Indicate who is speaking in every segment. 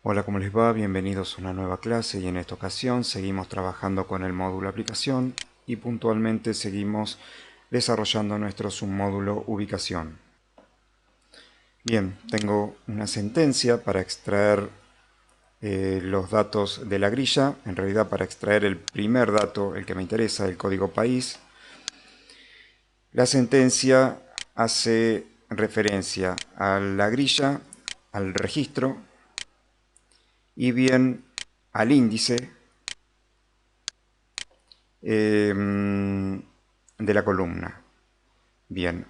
Speaker 1: Hola, ¿cómo les va? Bienvenidos a una nueva clase y en esta ocasión seguimos trabajando con el módulo aplicación y puntualmente seguimos desarrollando nuestro submódulo ubicación. Bien, tengo una sentencia para extraer los datos de la grilla, en realidad para extraer el primer dato, el que me interesa, el código país. La sentencia hace referencia a la grilla, al registro y bien al índice de la columna. Bien,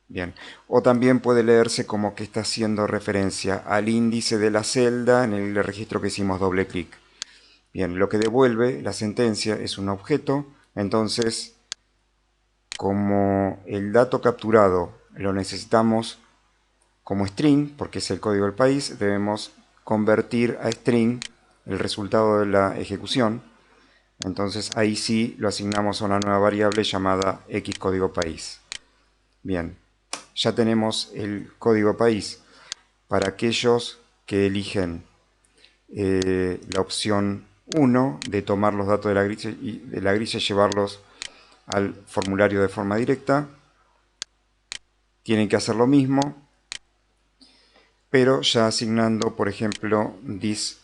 Speaker 1: bien. O también puede leerse como que está haciendo referencia al índice de la celda en el registro que hicimos doble clic. Bien, lo que devuelve la sentencia es un objeto, entonces como el dato capturado lo necesitamos como string, porque es el código del país, debemos convertir a string el resultado de la ejecución. Entonces ahí sí lo asignamos a una nueva variable llamada x código país. Bien, ya tenemos el código país. Para aquellos que eligen la opción 1 de tomar los datos de la grilla y llevarlos al formulario de forma directa, tienen que hacer lo mismo, pero ya asignando, por ejemplo, this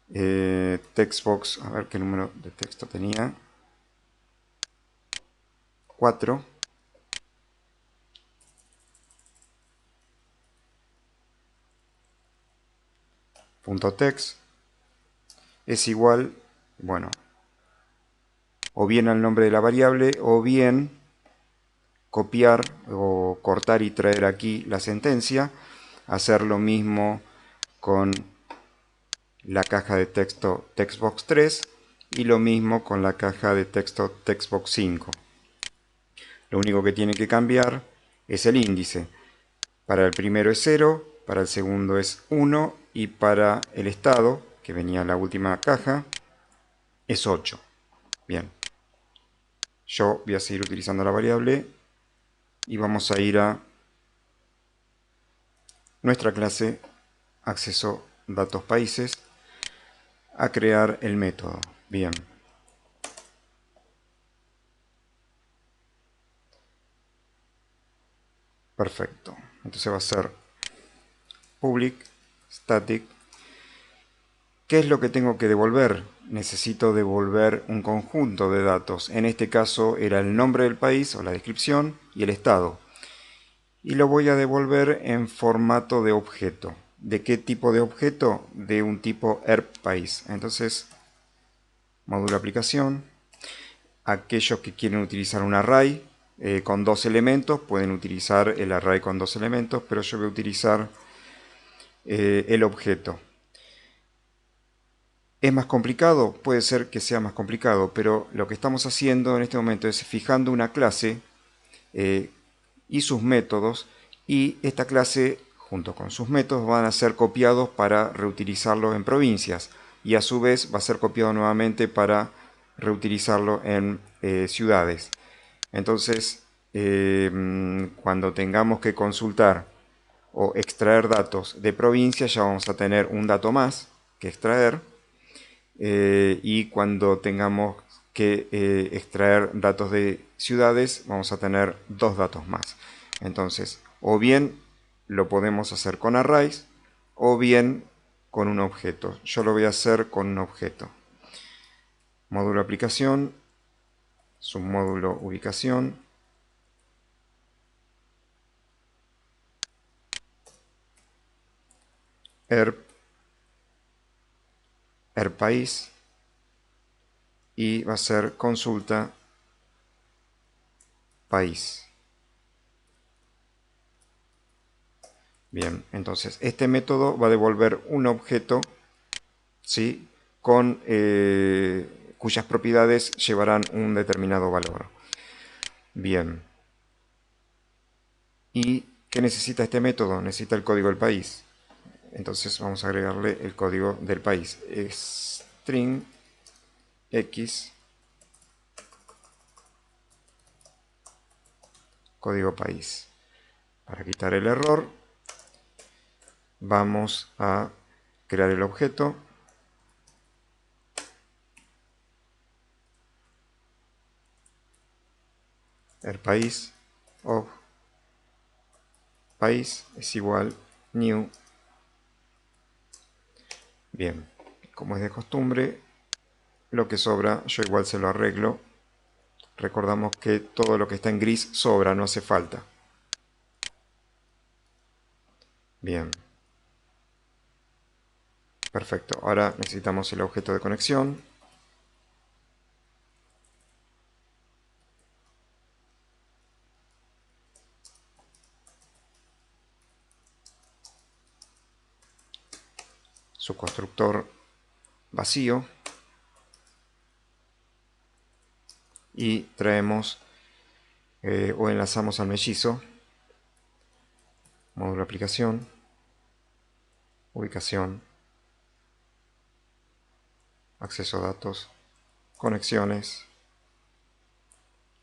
Speaker 1: textbox, a ver qué número de texto tenía, 4. Text es igual, bueno, o bien al nombre de la variable, o bien copiar o cortar y traer aquí la sentencia, hacer lo mismo con la caja de texto textbox 3 y lo mismo con la caja de texto textbox 5. Lo único que tiene que cambiar es el índice. Para el primero es 0, para el segundo es 1 y para el estado, que venía en la última caja, es 8. Bien, yo voy a seguir utilizando la variable y vamos a ir a nuestra clase acceso datos países a crear el método. Bien, perfecto. Entonces va a ser public static. ¿Qué es lo que tengo que devolver? Necesito devolver un conjunto de datos. En este caso era el nombre del país o la descripción y el estado. Y lo voy a devolver en formato de objeto. ¿De qué tipo de objeto? De un tipo ERP país. Entonces, módulo aplicación. Aquellos que quieren utilizar un array con dos elementos pueden utilizar el array con dos elementos, pero yo voy a utilizar el objeto. ¿Es más complicado? Puede ser que sea más complicado, pero lo que estamos haciendo en este momento es fijando una clase eh, y sus métodos, y esta clase junto con sus métodos van a ser copiados para reutilizarlo en provincias, y a su vez va a ser copiado nuevamente para reutilizarlo en ciudades. Entonces, cuando tengamos que consultar o extraer datos de provincia, ya vamos a tener un dato más que extraer, y cuando tengamos que extraer datos de ciudades, vamos a tener dos datos más. Entonces, o bien lo podemos hacer con arrays, o bien con un objeto. Yo lo voy a hacer con un objeto. Módulo aplicación, submódulo ubicación, ERP, ERP país, y va a ser consulta país. Bien, entonces este método va a devolver un objeto, ¿sí? Con cuyas propiedades llevarán un determinado valor. Bien. ¿Y qué necesita este método? Necesita el código del país. Entonces vamos a agregarle el código del país. String x código país. Para quitar el error, vamos a crear el objeto. El país of país es igual new. Bien, como es de costumbre, lo que sobra yo igual se lo arreglo. Recordamos que todo lo que está en gris sobra, no hace falta. Bien. Perfecto. Ahora necesitamos el objeto de conexión. Su constructor vacío. Y traemos o enlazamos al mellizo. Módulo aplicación. Ubicación. Acceso a datos. Conexiones.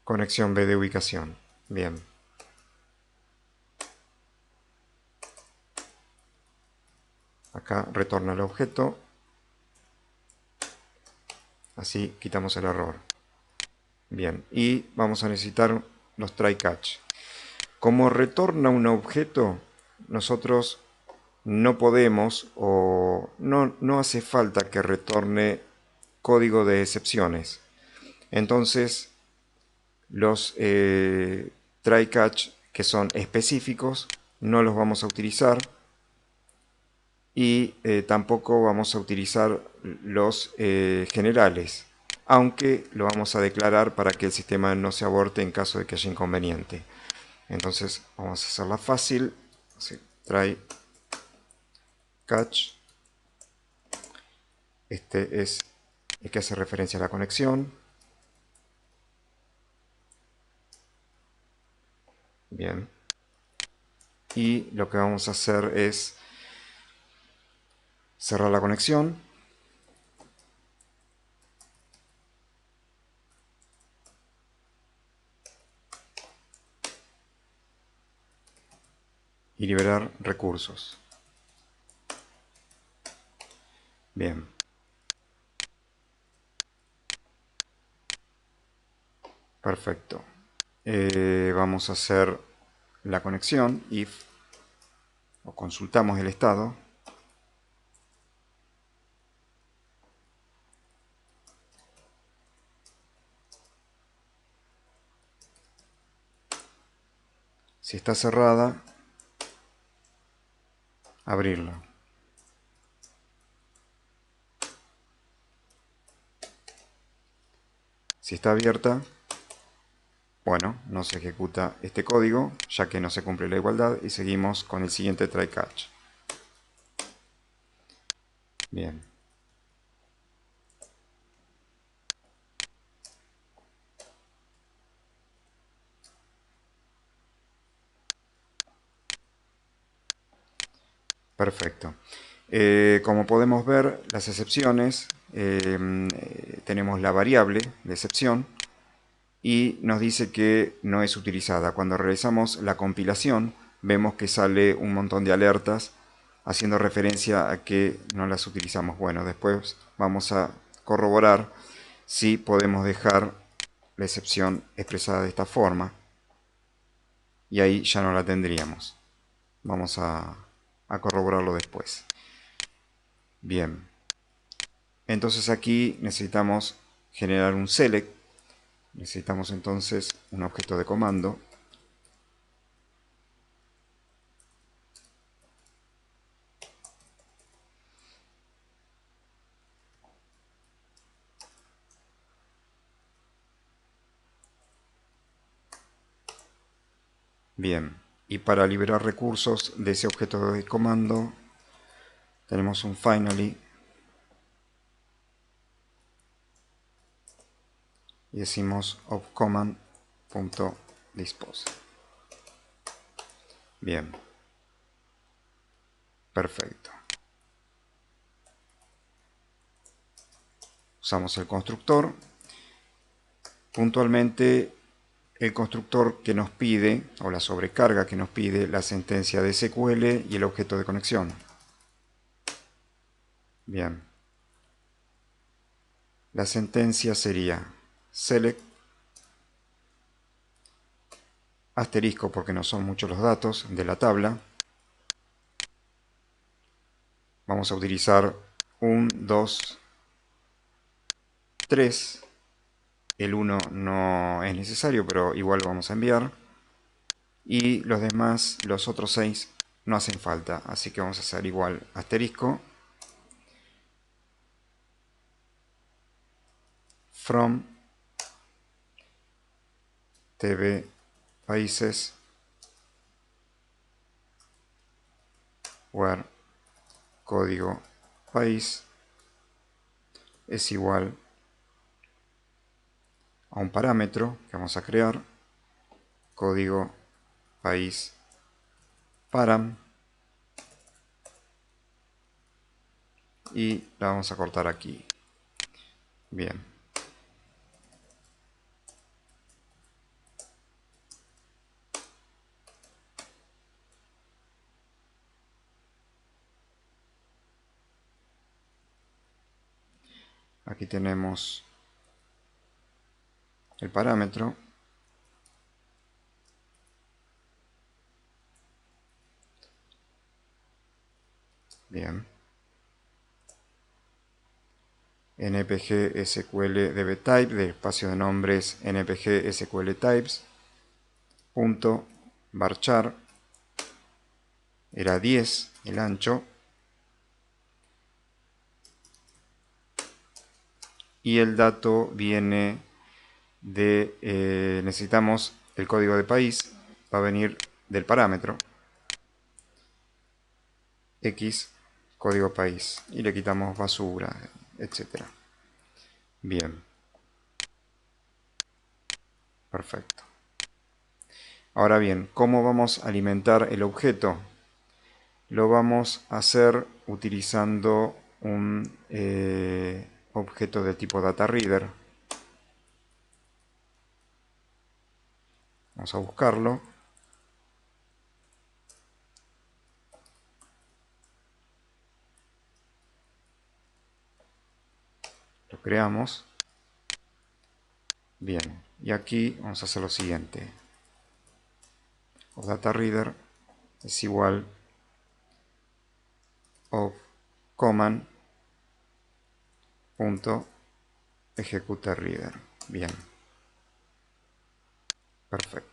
Speaker 1: Conexión B de ubicación. Bien. Acá retorna el objeto. Así quitamos el error. Bien. Y vamos a necesitar los try catch. Como retorna un objeto, nosotros no podemos o no hace falta que retorne código de excepciones. Entonces, los try catch que son específicos no los vamos a utilizar y tampoco vamos a utilizar los generales, aunque lo vamos a declarar para que el sistema no se aborte en caso de que haya inconveniente. Entonces vamos a hacerla fácil. Try catch. Este es el que hace referencia a la conexión. Bien. Y lo que vamos a hacer es cerrar la conexión. Y liberar recursos. Bien. Perfecto. Vamos a hacer la conexión if o consultamos el estado. Si está cerrada, abrirla. Si está abierta, bueno, no se ejecuta este código, ya que no se cumple la igualdad, y seguimos con el siguiente try catch. Bien. Perfecto. Como podemos ver, las excepciones, tenemos la variable de excepción y nos dice que no es utilizada. Cuando realizamos la compilación, vemos que sale un montón de alertas haciendo referencia a que no las utilizamos. Bueno, después vamos a corroborar si podemos dejar la excepción expresada de esta forma y ahí ya no la tendríamos. Vamos a corroborarlo después. Bien, entonces aquí necesitamos generar un select. Necesitamos entonces un objeto de comando. Bien, y para liberar recursos de ese objeto de comando tenemos un finally y decimos ofcommand.dispose. Bien, perfecto. Usamos el constructor. Puntualmente el constructor que nos pide, o la sobrecarga que nos pide, la sentencia de SQL y el objeto de conexión. Bien. La sentencia sería select asterisco, porque no son muchos los datos de la tabla. Vamos a utilizar 1, 2, 3. El 1 no es necesario, pero igual lo vamos a enviar. Y los demás, los otros 6, no hacen falta. Así que vamos a hacer igual asterisco. From TV países where código país es igual a un parámetro que vamos a crear, código país param, y la vamos a cortar aquí. Bien. Aquí tenemos el parámetro. Bien. npg sql dbtype del espacio de nombres npg sql types punto varchar era 10 el ancho y el dato viene de necesitamos el código de país, va a venir del parámetro x código país y le quitamos basura, etcétera. Bien, perfecto. Ahora bien, ¿cómo vamos a alimentar el objeto? Lo vamos a hacer utilizando un objeto de tipo DataReader. Vamos a buscarlo. Lo creamos. Bien, y aquí vamos a hacer lo siguiente. DataReader es igual of command punto execute reader. Bien, perfecto.